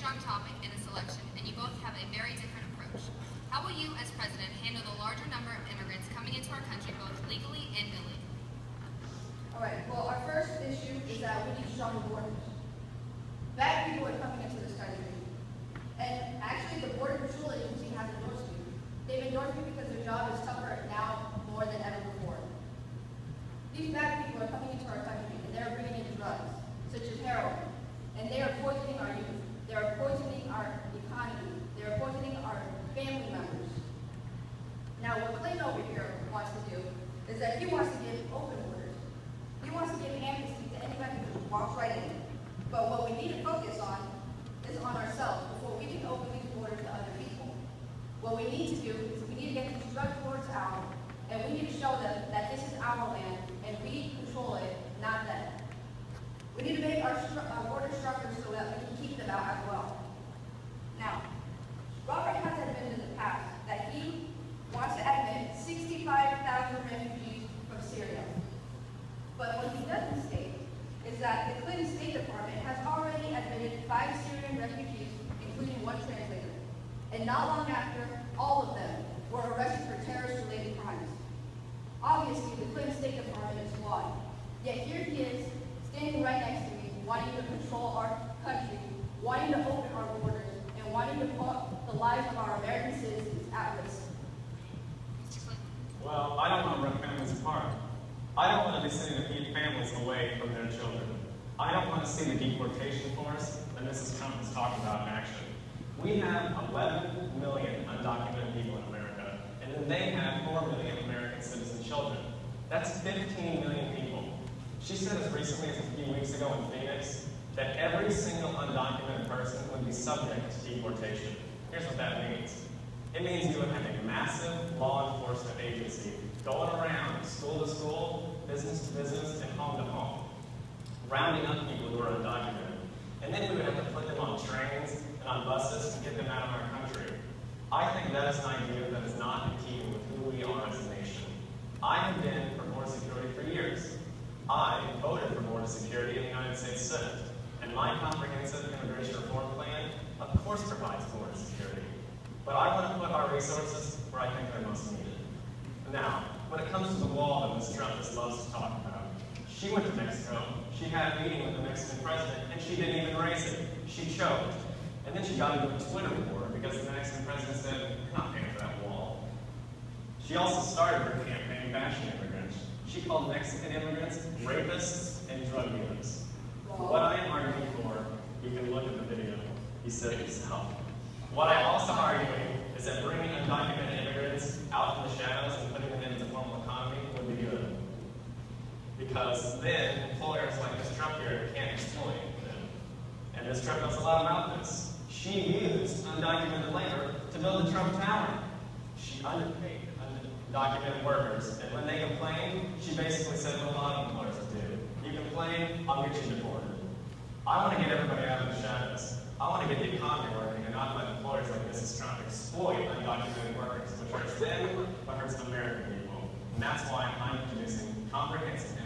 strong topic in this election, and you both have a very different approach. How will you, as president, handle the larger number of immigrants coming into our country both legally and illegally? All right, well, our first issue is that we need stronger borders. Bad people are coming into this country. And actually, the Border Patrol Agency has endorsed me. They've endorsed me because their job is tougher now more than ever before. These bad people are coming into our country, and they're bringing in drugs, such as heroin. And they are poisoning our youth. They are poisoning our economy. They are poisoning our family members. Now, what Clayton over here wants to do is that he wants to give open borders. He wants to give amnesty to anybody who walks right in. But what we need to focus on is on ourselves before we can open these borders to other people. What we need to do is we need to get these drug lords out, and we need to show them that this is our land and we control it, not them. We need to make our border stronger so that we can keep them out as well. Now, Robert has admitted in the past that he wants to admit 65,000 refugees from Syria. But what he doesn't state is that the Clinton State Department has already admitted 5 Syrian refugees, including 1 translator. And not long after, all of them were arrested for terrorist-related crimes. Obviously, the Clinton State Department is flawed. Yet here he is, standing right next to me, wanting to control our country, wanting to open our borders, and wanting to put the lives of our American citizens at risk. Well, I don't want to rip families apart. I don't want to be sending families away from their children. I don't want to see the deportation force that Mrs. Trump has talked about in action. We have 11 million undocumented people in America, and then they have 4 million American citizen children. That's 15 million people. She said as recently as a few weeks ago in Phoenix that every single undocumented person would be subject to deportation. Here's what that means. It means you would have a massive law enforcement agency going around school to school, business to business, and home to home, rounding up people who are undocumented. And then we would have to put them on trains and on buses to get them out of our country. I think that is an idea that is not in keeping with who we are as a nation. I have been for border security for years. I voted for border security in the United States Senate, and my comprehensive immigration reform plan, of course, provides border security. But I want to put our resources where I think they're most needed. Now, when it comes to the wall that Ms. Trump just loves to talk about, she went to Mexico, she had a meeting with the Mexican president, and she didn't even raise it. She choked. And then she got into a Twitter war because the Mexican president said, "You're not paying for that wall." She also started her campaign bashing immigrants. She called Mexican immigrants rapists and drug dealers. What I am arguing for, you can look at the video, you said it yourself. What I'm also arguing is that bringing undocumented immigrants out from the shadows and putting them into the formal economy would be good. Because then employers like Ms. Trump here can't exploit them. And Ms. Trump knows a lot about this. She used undocumented labor to build the Trump Tower. She underpaid undocumented workers, and when they complained, she basically said what a lot of employers do. You complain, I'll get you deported. I want to get everybody out of the shadows. I want to get the economy working and not let employers like Mrs. Trump exploit undocumented workers, which hurts them, but hurts American people. And that's why I'm introducing comprehensive